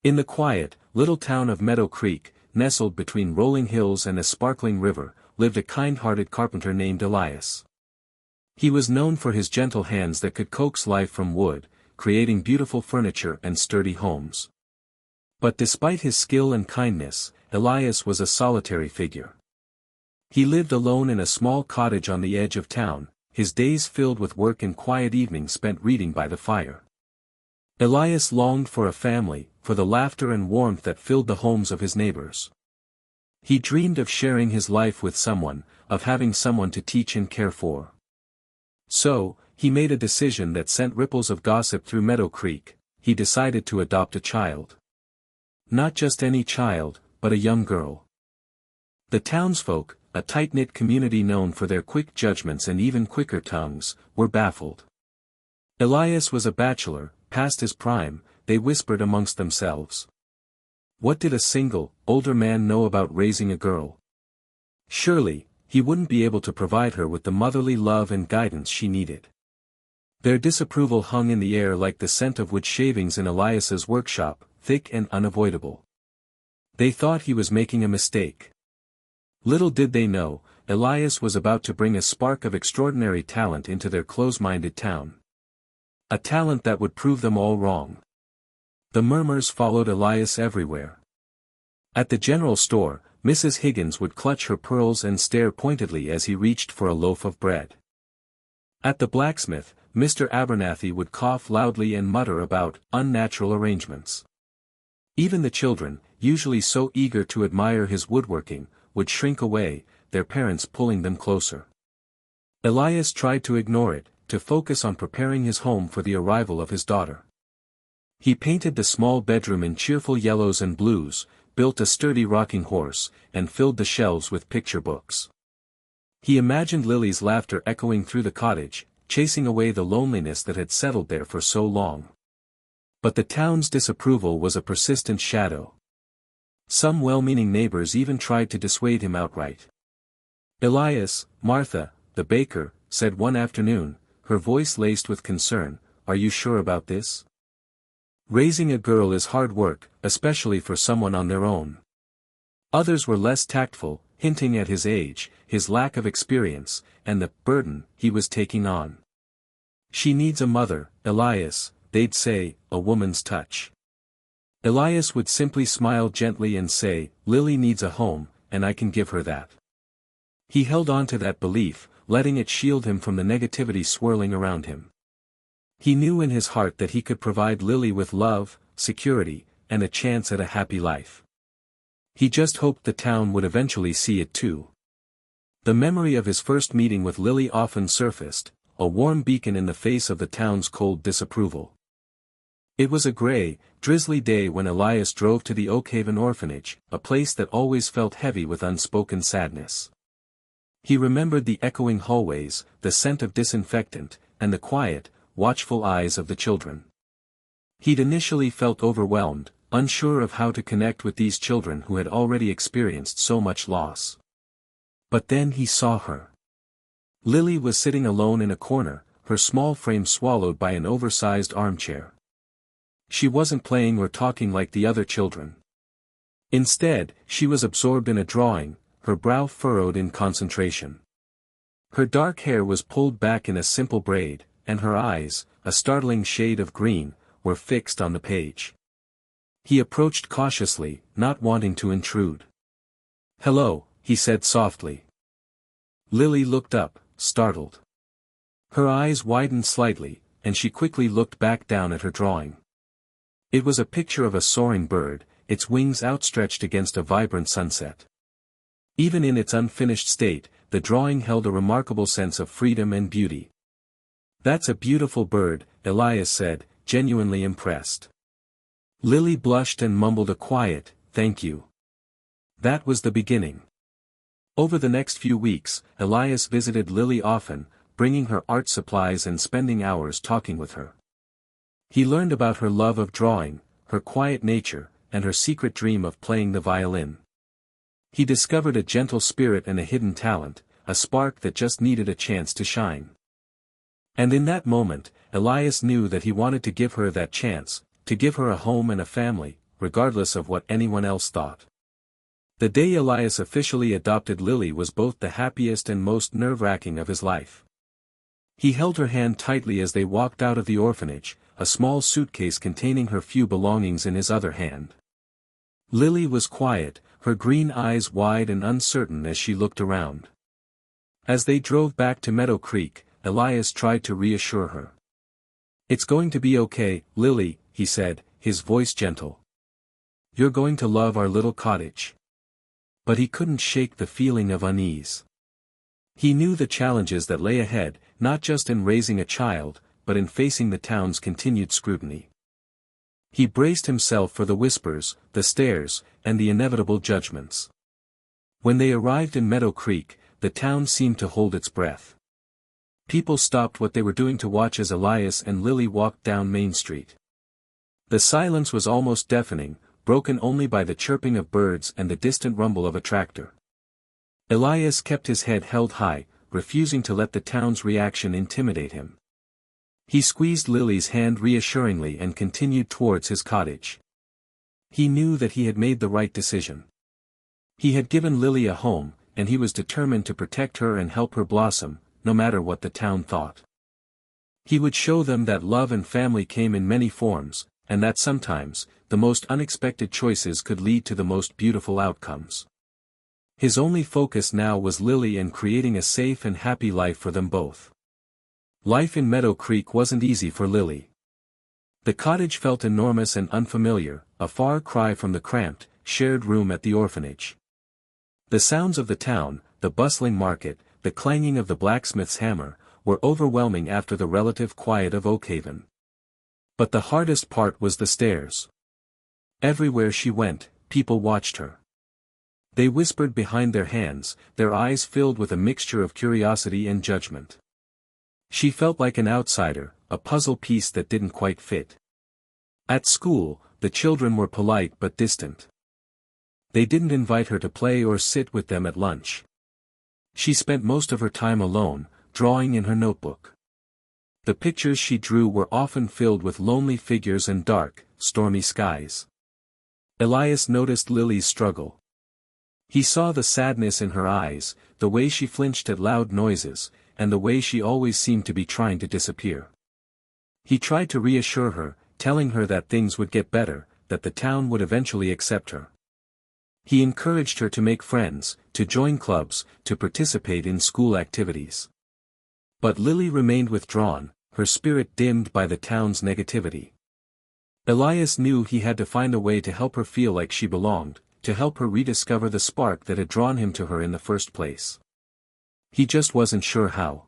In the quiet, little town of Meadow Creek, nestled between rolling hills and a sparkling river, lived a kind-hearted carpenter named Elias. He was known for his gentle hands that could coax life from wood, creating beautiful furniture and sturdy homes. But despite his skill and kindness, Elias was a solitary figure. He lived alone in a small cottage on the edge of town, his days filled with work and quiet evenings spent reading by the fire. Elias longed for a family, for the laughter and warmth that filled the homes of his neighbors. He dreamed of sharing his life with someone, of having someone to teach and care for. So, he made a decision that sent ripples of gossip through Meadow Creek. He decided to adopt a child. Not just any child, but a young girl. The townsfolk, a tight-knit community known for their quick judgments and even quicker tongues, were baffled. Elias was a bachelor, past his prime, they whispered amongst themselves. What did a single, older man know about raising a girl? Surely, he wouldn't be able to provide her with the motherly love and guidance she needed. Their disapproval hung in the air like the scent of wood shavings in Elias's workshop, thick and unavoidable. They thought he was making a mistake. Little did they know, Elias was about to bring a spark of extraordinary talent into their close-minded town. A talent that would prove them all wrong. The murmurs followed Elias everywhere. At the general store, Mrs. Higgins would clutch her pearls and stare pointedly as he reached for a loaf of bread. At the blacksmith, Mr. Abernathy would cough loudly and mutter about unnatural arrangements. Even the children, usually so eager to admire his woodworking, would shrink away, their parents pulling them closer. Elias tried to ignore it, to focus on preparing his home for the arrival of his daughter. He painted the small bedroom in cheerful yellows and blues, built a sturdy rocking horse, and filled the shelves with picture books. He imagined Lily's laughter echoing through the cottage, chasing away the loneliness that had settled there for so long. But the town's disapproval was a persistent shadow. Some well-meaning neighbors even tried to dissuade him outright. Elias, Martha, the baker, said one afternoon, her voice laced with concern, "Are you sure about this? Raising a girl is hard work, especially for someone on their own." Others were less tactful, hinting at his age, his lack of experience, and the burden he was taking on. "She needs a mother, Elias," they'd say, "a woman's touch." Elias would simply smile gently and say, "Lily needs a home, and I can give her that." He held on to that belief, letting it shield him from the negativity swirling around him. He knew in his heart that he could provide Lily with love, security, and a chance at a happy life. He just hoped the town would eventually see it too. The memory of his first meeting with Lily often surfaced, a warm beacon in the face of the town's cold disapproval. It was a gray, drizzly day when Elias drove to the Oakhaven orphanage, a place that always felt heavy with unspoken sadness. He remembered the echoing hallways, the scent of disinfectant, and the quiet, watchful eyes of the children. He'd initially felt overwhelmed, unsure of how to connect with these children who had already experienced so much loss. But then he saw her. Lily was sitting alone in a corner, her small frame swallowed by an oversized armchair. She wasn't playing or talking like the other children. Instead, she was absorbed in a drawing, her brow furrowed in concentration. Her dark hair was pulled back in a simple braid, and her eyes, a startling shade of green, were fixed on the page. He approached cautiously, not wanting to intrude. "Hello," he said softly. Lily looked up, startled. Her eyes widened slightly, and she quickly looked back down at her drawing. It was a picture of a soaring bird, its wings outstretched against a vibrant sunset. Even in its unfinished state, the drawing held a remarkable sense of freedom and beauty. "That's a beautiful bird," Elias said, genuinely impressed. Lily blushed and mumbled a quiet, "Thank you." That was the beginning. Over the next few weeks, Elias visited Lily often, bringing her art supplies and spending hours talking with her. He learned about her love of drawing, her quiet nature, and her secret dream of playing the violin. He discovered a gentle spirit and a hidden talent, a spark that just needed a chance to shine. And in that moment, Elias knew that he wanted to give her that chance, to give her a home and a family, regardless of what anyone else thought. The day Elias officially adopted Lily was both the happiest and most nerve-wracking of his life. He held her hand tightly as they walked out of the orphanage, a small suitcase containing her few belongings in his other hand. Lily was quiet, her green eyes wide and uncertain as she looked around. As they drove back to Meadow Creek, Elias tried to reassure her. "It's going to be okay, Lily," he said, his voice gentle. "You're going to love our little cottage." But he couldn't shake the feeling of unease. He knew the challenges that lay ahead, not just in raising a child, but in facing the town's continued scrutiny. He braced himself for the whispers, the stares, and the inevitable judgments. When they arrived in Meadow Creek, the town seemed to hold its breath. People stopped what they were doing to watch as Elias and Lily walked down Main Street. The silence was almost deafening, broken only by the chirping of birds and the distant rumble of a tractor. Elias kept his head held high, refusing to let the town's reaction intimidate him. He squeezed Lily's hand reassuringly and continued towards his cottage. He knew that he had made the right decision. He had given Lily a home, and he was determined to protect her and help her blossom, no matter what the town thought. He would show them that love and family came in many forms, and that sometimes, the most unexpected choices could lead to the most beautiful outcomes. His only focus now was Lily and creating a safe and happy life for them both. Life in Meadow Creek wasn't easy for Lily. The cottage felt enormous and unfamiliar, a far cry from the cramped, shared room at the orphanage. The sounds of the town, the bustling market, the clanging of the blacksmith's hammer, were overwhelming after the relative quiet of Oakhaven. But the hardest part was the stairs. Everywhere she went, people watched her. They whispered behind their hands, their eyes filled with a mixture of curiosity and judgment. She felt like an outsider, a puzzle piece that didn't quite fit. At school, the children were polite but distant. They didn't invite her to play or sit with them at lunch. She spent most of her time alone, drawing in her notebook. The pictures she drew were often filled with lonely figures and dark, stormy skies. Elias noticed Lily's struggle. He saw the sadness in her eyes, the way she flinched at loud noises, and the way she always seemed to be trying to disappear. He tried to reassure her, telling her that things would get better, that the town would eventually accept her. He encouraged her to make friends, to join clubs, to participate in school activities. But Lily remained withdrawn, her spirit dimmed by the town's negativity. Elias knew he had to find a way to help her feel like she belonged, to help her rediscover the spark that had drawn him to her in the first place. He just wasn't sure how.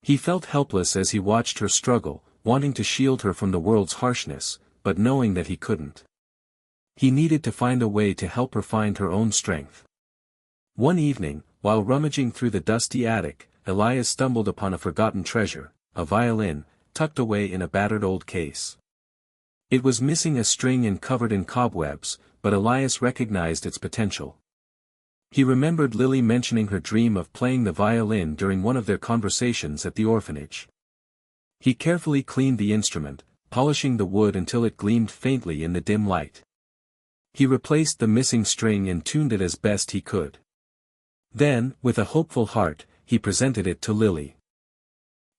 He felt helpless as he watched her struggle, wanting to shield her from the world's harshness, but knowing that he couldn't. He needed to find a way to help her find her own strength. One evening, while rummaging through the dusty attic, Elias stumbled upon a forgotten treasure, a violin, tucked away in a battered old case. It was missing a string and covered in cobwebs, but Elias recognized its potential. He remembered Lily mentioning her dream of playing the violin during one of their conversations at the orphanage. He carefully cleaned the instrument, polishing the wood until it gleamed faintly in the dim light. He replaced the missing string and tuned it as best he could. Then, with a hopeful heart, he presented it to Lily.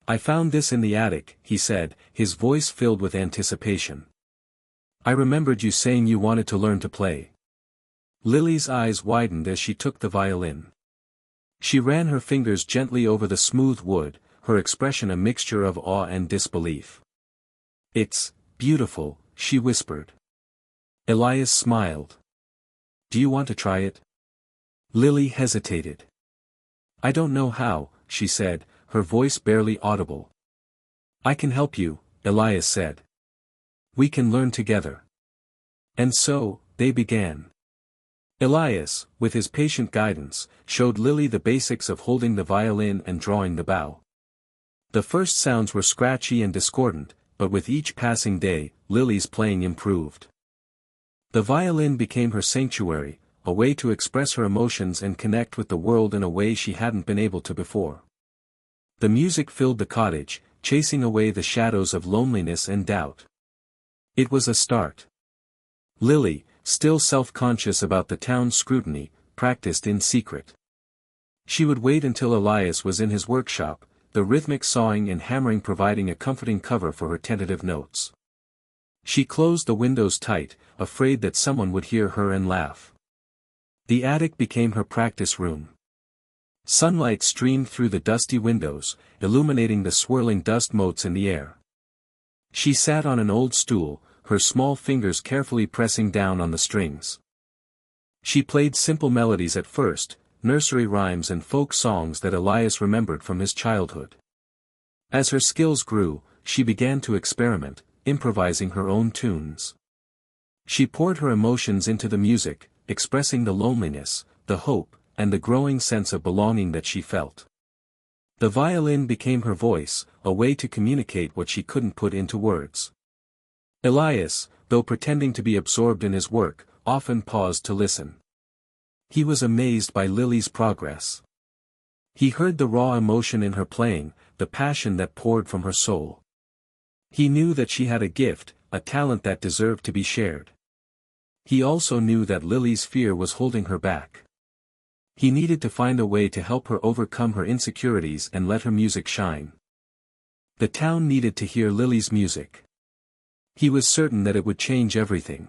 "I found this in the attic," he said, his voice filled with anticipation. "I remembered you saying you wanted to learn to play." Lily's eyes widened as she took the violin. She ran her fingers gently over the smooth wood, her expression a mixture of awe and disbelief. "It's beautiful," she whispered. Elias smiled. "Do you want to try it?" Lily hesitated. "I don't know how," she said, her voice barely audible. "I can help you," Elias said. "We can learn together." And so, they began. Elias, with his patient guidance, showed Lily the basics of holding the violin and drawing the bow. The first sounds were scratchy and discordant, but with each passing day, Lily's playing improved. The violin became her sanctuary, a way to express her emotions and connect with the world in a way she hadn't been able to before. The music filled the cottage, chasing away the shadows of loneliness and doubt. It was a start. Lily, still self-conscious about the town's scrutiny, practiced in secret. She would wait until Elias was in his workshop, the rhythmic sawing and hammering providing a comforting cover for her tentative notes. She closed the windows tight, afraid that someone would hear her and laugh. The attic became her practice room. Sunlight streamed through the dusty windows, illuminating the swirling dust motes in the air. She sat on an old stool, her small fingers carefully pressing down on the strings. She played simple melodies at first, nursery rhymes and folk songs that Elias remembered from his childhood. As her skills grew, she began to experiment, improvising her own tunes. She poured her emotions into the music, expressing the loneliness, the hope, and the growing sense of belonging that she felt. The violin became her voice, a way to communicate what she couldn't put into words. Elias, though pretending to be absorbed in his work, often paused to listen. He was amazed by Lily's progress. He heard the raw emotion in her playing, the passion that poured from her soul. He knew that she had a gift, a talent that deserved to be shared. He also knew that Lily's fear was holding her back. He needed to find a way to help her overcome her insecurities and let her music shine. The town needed to hear Lily's music. He was certain that it would change everything.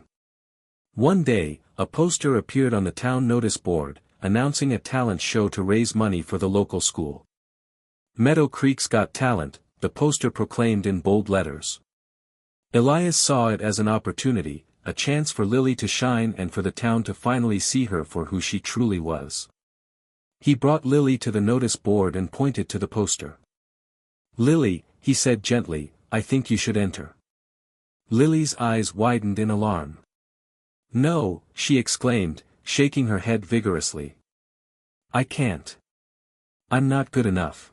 One day, a poster appeared on the town notice board, announcing a talent show to raise money for the local school. Meadow Creek's Got Talent, the poster proclaimed in bold letters. Elias saw it as an opportunity, a chance for Lily to shine and for the town to finally see her for who she truly was. He brought Lily to the notice board and pointed to the poster. "Lily," he said gently, "I think you should enter." Lily's eyes widened in alarm. "No," she exclaimed, shaking her head vigorously. "I can't. I'm not good enough."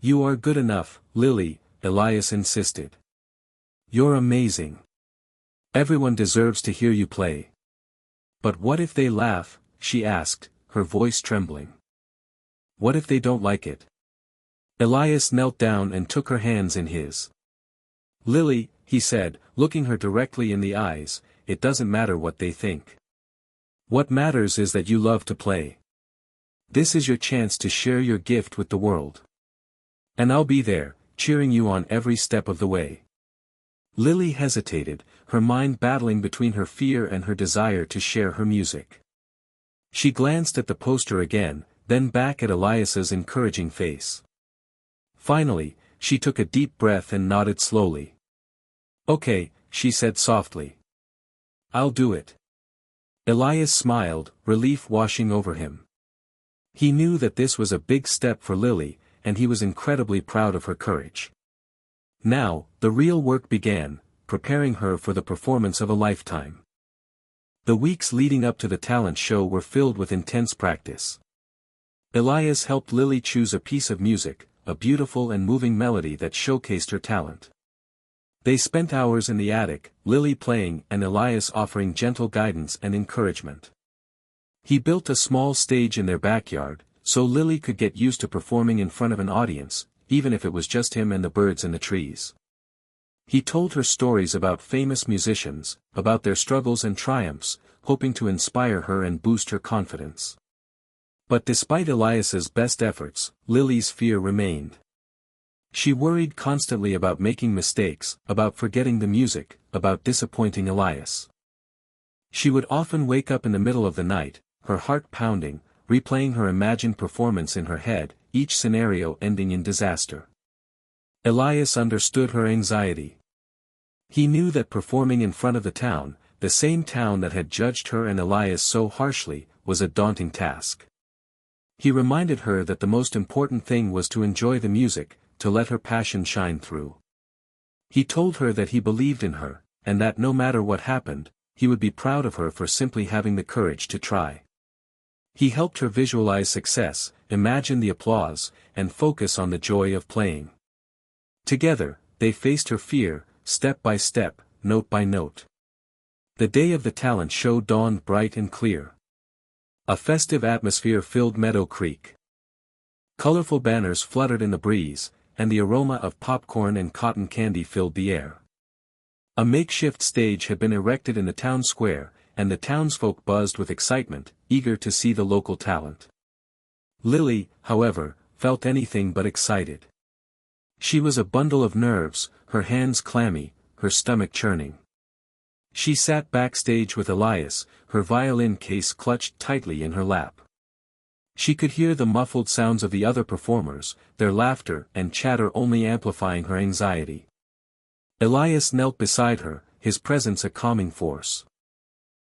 "You are good enough, Lily," Elias insisted. "You're amazing. Everyone deserves to hear you play." "But what if they laugh?" she asked, her voice trembling. "What if they don't like it?" Elias knelt down and took her hands in his. "Lily," he said, looking her directly in the eyes, "it doesn't matter what they think. What matters is that you love to play. This is your chance to share your gift with the world. And I'll be there, cheering you on every step of the way." Lily hesitated, her mind battling between her fear and her desire to share her music. She glanced at the poster again, then back at Elias's encouraging face. Finally, she took a deep breath and nodded slowly. "Okay," she said softly. "I'll do it." Elias smiled, relief washing over him. He knew that this was a big step for Lily, and he was incredibly proud of her courage. Now, the real work began, preparing her for the performance of a lifetime. The weeks leading up to the talent show were filled with intense practice. Elias helped Lily choose a piece of music, a beautiful and moving melody that showcased her talent. They spent hours in the attic, Lily playing and Elias offering gentle guidance and encouragement. He built a small stage in their backyard, so Lily could get used to performing in front of an audience, even if it was just him and the birds in the trees. He told her stories about famous musicians, about their struggles and triumphs, hoping to inspire her and boost her confidence. But despite Elias's best efforts, Lily's fear remained. She worried constantly about making mistakes, about forgetting the music, about disappointing Elias. She would often wake up in the middle of the night, her heart pounding, replaying her imagined performance in her head, each scenario ending in disaster. Elias understood her anxiety. He knew that performing in front of the town, the same town that had judged her and Elias so harshly, was a daunting task. He reminded her that the most important thing was to enjoy the music, to let her passion shine through. He told her that he believed in her, and that no matter what happened, he would be proud of her for simply having the courage to try. He helped her visualize success, imagine the applause, and focus on the joy of playing. Together, they faced her fear, step by step, note by note. The day of the talent show dawned bright and clear. A festive atmosphere filled Meadow Creek. Colorful banners fluttered in the breeze, and the aroma of popcorn and cotton candy filled the air. A makeshift stage had been erected in the town square, and the townsfolk buzzed with excitement, eager to see the local talent. Lily, however, felt anything but excited. She was a bundle of nerves, her hands clammy, her stomach churning. She sat backstage with Elias, her violin case clutched tightly in her lap. She could hear the muffled sounds of the other performers, their laughter and chatter only amplifying her anxiety. Elias knelt beside her, his presence a calming force.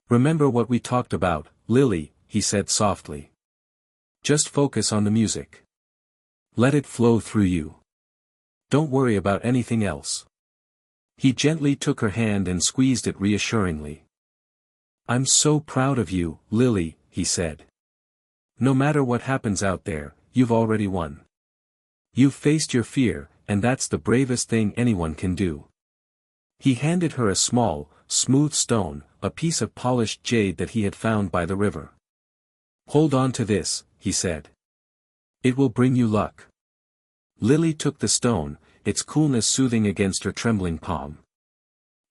"Remember what we talked about, Lily," he said softly. "Just focus on the music. Let it flow through you. Don't worry about anything else." He gently took her hand and squeezed it reassuringly. "I'm so proud of you, Lily," he said. "No matter what happens out there, you've already won. You've faced your fear, and that's the bravest thing anyone can do." He handed her a small, smooth stone, a piece of polished jade that he had found by the river. "Hold on to this," he said. "It will bring you luck." Lily took the stone, its coolness soothing against her trembling palm.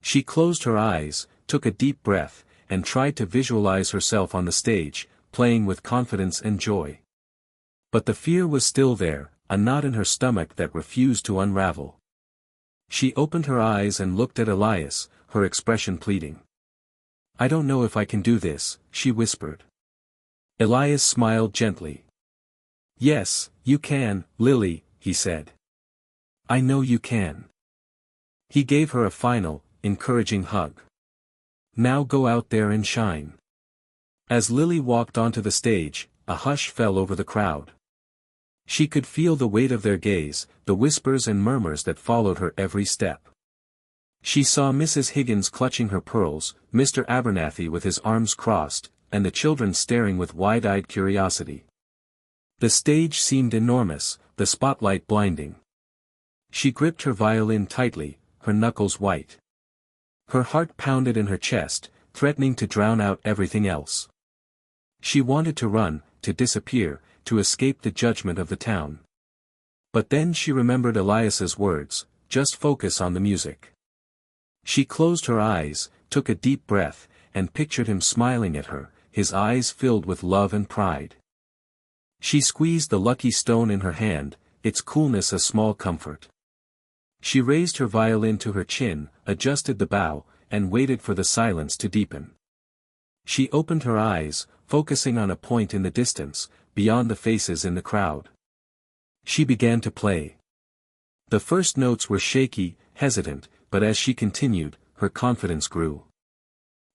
She closed her eyes, took a deep breath, and tried to visualize herself on the stage, playing with confidence and joy. But the fear was still there, a knot in her stomach that refused to unravel. She opened her eyes and looked at Elias, her expression pleading. "I don't know if I can do this," she whispered. Elias smiled gently. "Yes, you can, Lily," he said. "I know you can." He gave her a final, encouraging hug. "Now go out there and shine." As Lily walked onto the stage, a hush fell over the crowd. She could feel the weight of their gaze, the whispers and murmurs that followed her every step. She saw Mrs. Higgins clutching her pearls, Mr. Abernathy with his arms crossed, and the children staring with wide-eyed curiosity. The stage seemed enormous, the spotlight blinding. She gripped her violin tightly, her knuckles white. Her heart pounded in her chest, threatening to drown out everything else. She wanted to run, to disappear, to escape the judgment of the town. But then she remembered Elias's words, "Just focus on the music." She closed her eyes, took a deep breath, and pictured him smiling at her, his eyes filled with love and pride. She squeezed the lucky stone in her hand, its coolness a small comfort. She raised her violin to her chin, adjusted the bow, and waited for the silence to deepen. She opened her eyes, focusing on a point in the distance, beyond the faces in the crowd. She began to play. The first notes were shaky, hesitant, but as she continued, her confidence grew.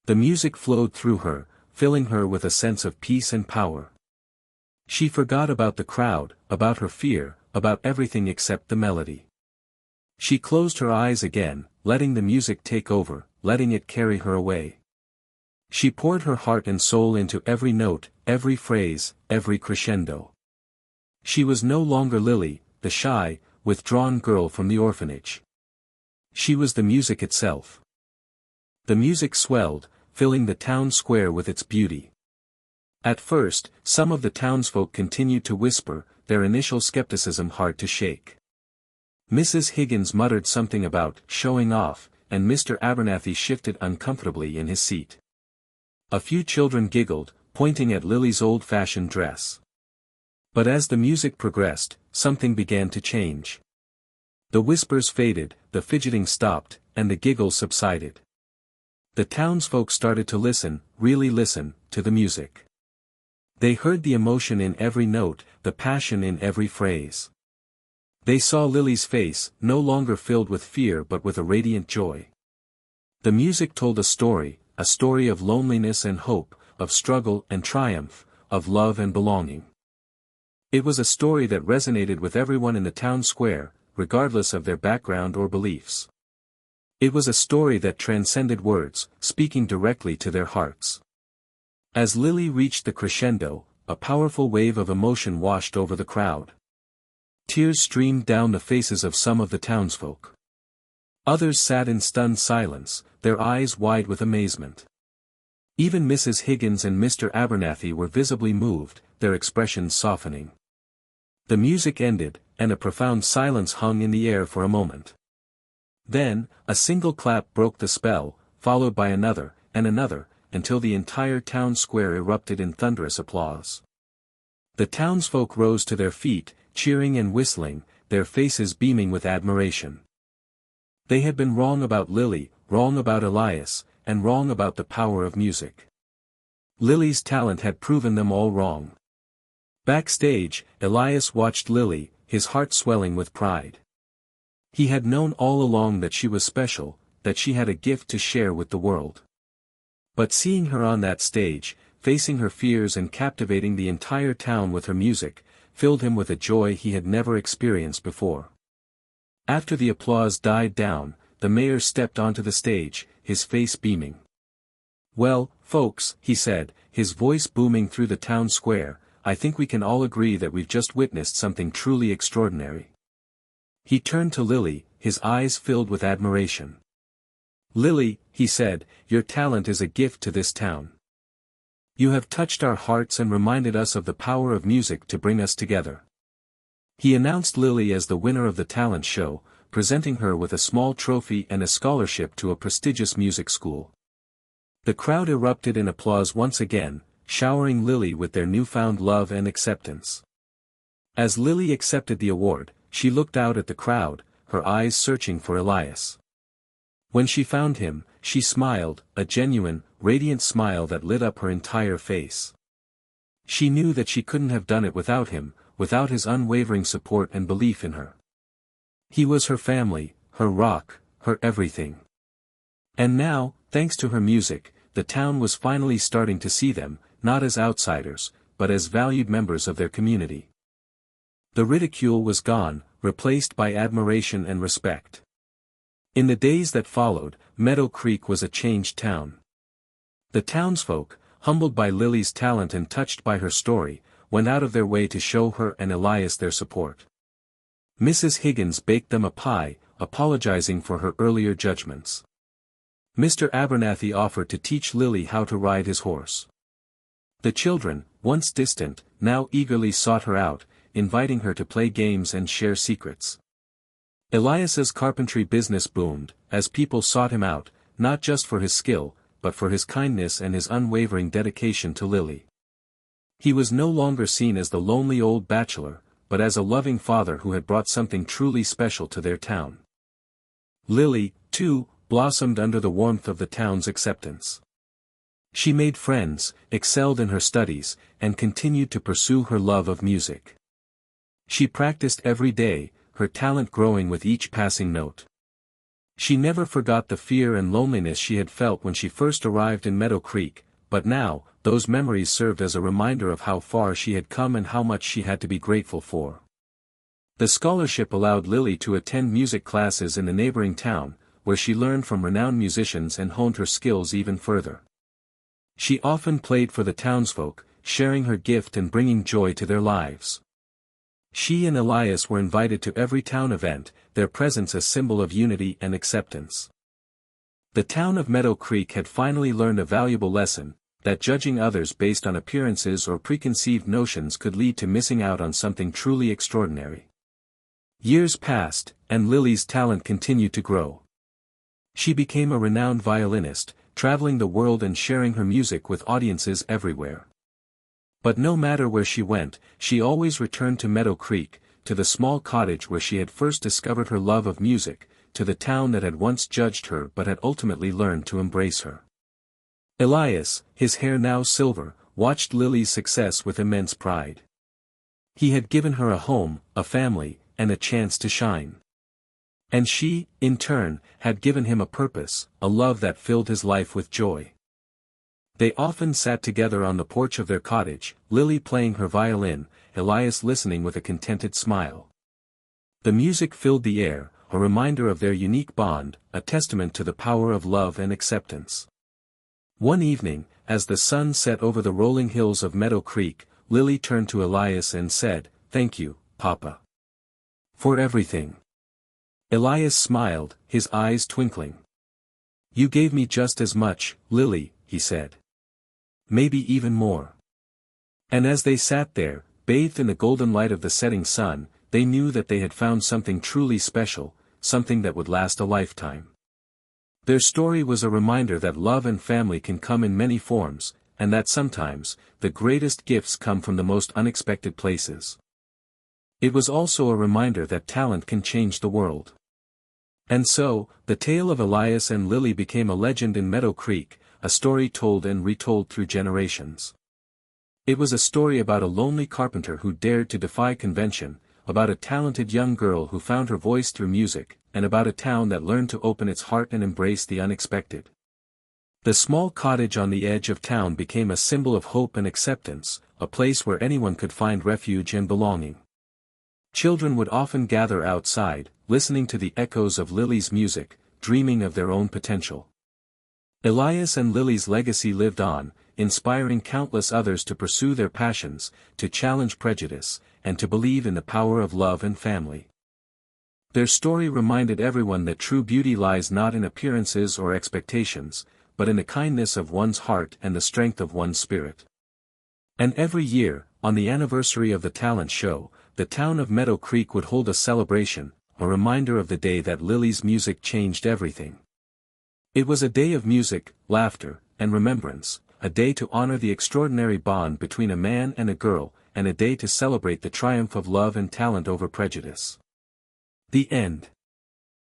The music flowed through her, filling her with a sense of peace and power. She forgot about the crowd, about her fear, about everything except the melody. She closed her eyes again, letting the music take over, letting it carry her away. She poured her heart and soul into every note, every phrase, every crescendo. She was no longer Lily, the shy, withdrawn girl from the orphanage. She was the music itself. The music swelled, filling the town square with its beauty. At first, some of the townsfolk continued to whisper, their initial skepticism hard to shake. Mrs. Higgins muttered something about showing off, and Mr. Abernathy shifted uncomfortably in his seat. A few children giggled, pointing at Lily's old-fashioned dress. But as the music progressed, something began to change. The whispers faded, the fidgeting stopped, and the giggles subsided. The townsfolk started to listen, really listen, to the music. They heard the emotion in every note, the passion in every phrase. They saw Lily's face, no longer filled with fear but with a radiant joy. The music told a story of loneliness and hope, of struggle and triumph, of love and belonging. It was a story that resonated with everyone in the town square, regardless of their background or beliefs. It was a story that transcended words, speaking directly to their hearts. As Lily reached the crescendo, a powerful wave of emotion washed over the crowd. Tears streamed down the faces of some of the townsfolk. Others sat in stunned silence, their eyes wide with amazement. Even Mrs. Higgins and Mr. Abernathy were visibly moved, their expressions softening. The music ended, and a profound silence hung in the air for a moment. Then, a single clap broke the spell, followed by another, and another, until the entire town square erupted in thunderous applause. The townsfolk rose to their feet, cheering and whistling, their faces beaming with admiration. They had been wrong about Lily, wrong about Elias, and wrong about the power of music. Lily's talent had proven them all wrong. Backstage, Elias watched Lily, his heart swelling with pride. He had known all along that she was special, that she had a gift to share with the world. But seeing her on that stage, facing her fears and captivating the entire town with her music, filled him with a joy he had never experienced before. After the applause died down, the mayor stepped onto the stage, his face beaming. "Well, folks," he said, his voice booming through the town square, "I think we can all agree that we've just witnessed something truly extraordinary." He turned to Lily, his eyes filled with admiration. "Lily," he said, "your talent is a gift to this town. You have touched our hearts and reminded us of the power of music to bring us together." He announced Lily as the winner of the talent show, presenting her with a small trophy and a scholarship to a prestigious music school. The crowd erupted in applause once again, showering Lily with their newfound love and acceptance. As Lily accepted the award, she looked out at the crowd, her eyes searching for Elias. When she found him, she smiled, a genuine, radiant smile that lit up her entire face. She knew that she couldn't have done it without him, without his unwavering support and belief in her. He was her family, her rock, her everything. And now, thanks to her music, the town was finally starting to see them, not as outsiders, but as valued members of their community. The ridicule was gone, replaced by admiration and respect. In the days that followed, Meadow Creek was a changed town. The townsfolk, humbled by Lily's talent and touched by her story, went out of their way to show her and Elias their support. Mrs. Higgins baked them a pie, apologizing for her earlier judgments. Mr. Abernathy offered to teach Lily how to ride his horse. The children, once distant, now eagerly sought her out, inviting her to play games and share secrets. Elias's carpentry business boomed, as people sought him out, not just for his skill, but for his kindness and his unwavering dedication to Lily. He was no longer seen as the lonely old bachelor, but as a loving father who had brought something truly special to their town. Lily, too, blossomed under the warmth of the town's acceptance. She made friends, excelled in her studies, and continued to pursue her love of music. She practiced every day, her talent growing with each passing note. She never forgot the fear and loneliness she had felt when she first arrived in Meadow Creek, but now, those memories served as a reminder of how far she had come and how much she had to be grateful for. The scholarship allowed Lily to attend music classes in the neighboring town, where she learned from renowned musicians and honed her skills even further. She often played for the townsfolk, sharing her gift and bringing joy to their lives. She and Elias were invited to every town event, their presence a symbol of unity and acceptance. The town of Meadow Creek had finally learned a valuable lesson, that judging others based on appearances or preconceived notions could lead to missing out on something truly extraordinary. Years passed, and Lily's talent continued to grow. She became a renowned violinist, traveling the world and sharing her music with audiences everywhere. But no matter where she went, she always returned to Meadow Creek, to the small cottage where she had first discovered her love of music, to the town that had once judged her but had ultimately learned to embrace her. Elias, his hair now silver, watched Lily's success with immense pride. He had given her a home, a family, and a chance to shine. And she, in turn, had given him a purpose, a love that filled his life with joy. They often sat together on the porch of their cottage, Lily playing her violin, Elias listening with a contented smile. The music filled the air, a reminder of their unique bond, a testament to the power of love and acceptance. One evening, as the sun set over the rolling hills of Meadow Creek, Lily turned to Elias and said, "Thank you, Papa. For everything." Elias smiled, his eyes twinkling. "You gave me just as much, Lily," he said. "Maybe even more." And as they sat there, bathed in the golden light of the setting sun, they knew that they had found something truly special, something that would last a lifetime. Their story was a reminder that love and family can come in many forms, and that sometimes, the greatest gifts come from the most unexpected places. It was also a reminder that talent can change the world. And so, the tale of Elias and Lily became a legend in Meadow Creek, a story told and retold through generations. It was a story about a lonely carpenter who dared to defy convention, about a talented young girl who found her voice through music, and about a town that learned to open its heart and embrace the unexpected. The small cottage on the edge of town became a symbol of hope and acceptance, a place where anyone could find refuge and belonging. Children would often gather outside, listening to the echoes of Lily's music, dreaming of their own potential. Elias and Lily's legacy lived on, inspiring countless others to pursue their passions, to challenge prejudice, and to believe in the power of love and family. Their story reminded everyone that true beauty lies not in appearances or expectations, but in the kindness of one's heart and the strength of one's spirit. And every year, on the anniversary of the talent show, the town of Meadow Creek would hold a celebration, a reminder of the day that Lily's music changed everything. It was a day of music, laughter, and remembrance, a day to honor the extraordinary bond between a man and a girl, and a day to celebrate the triumph of love and talent over prejudice. The end.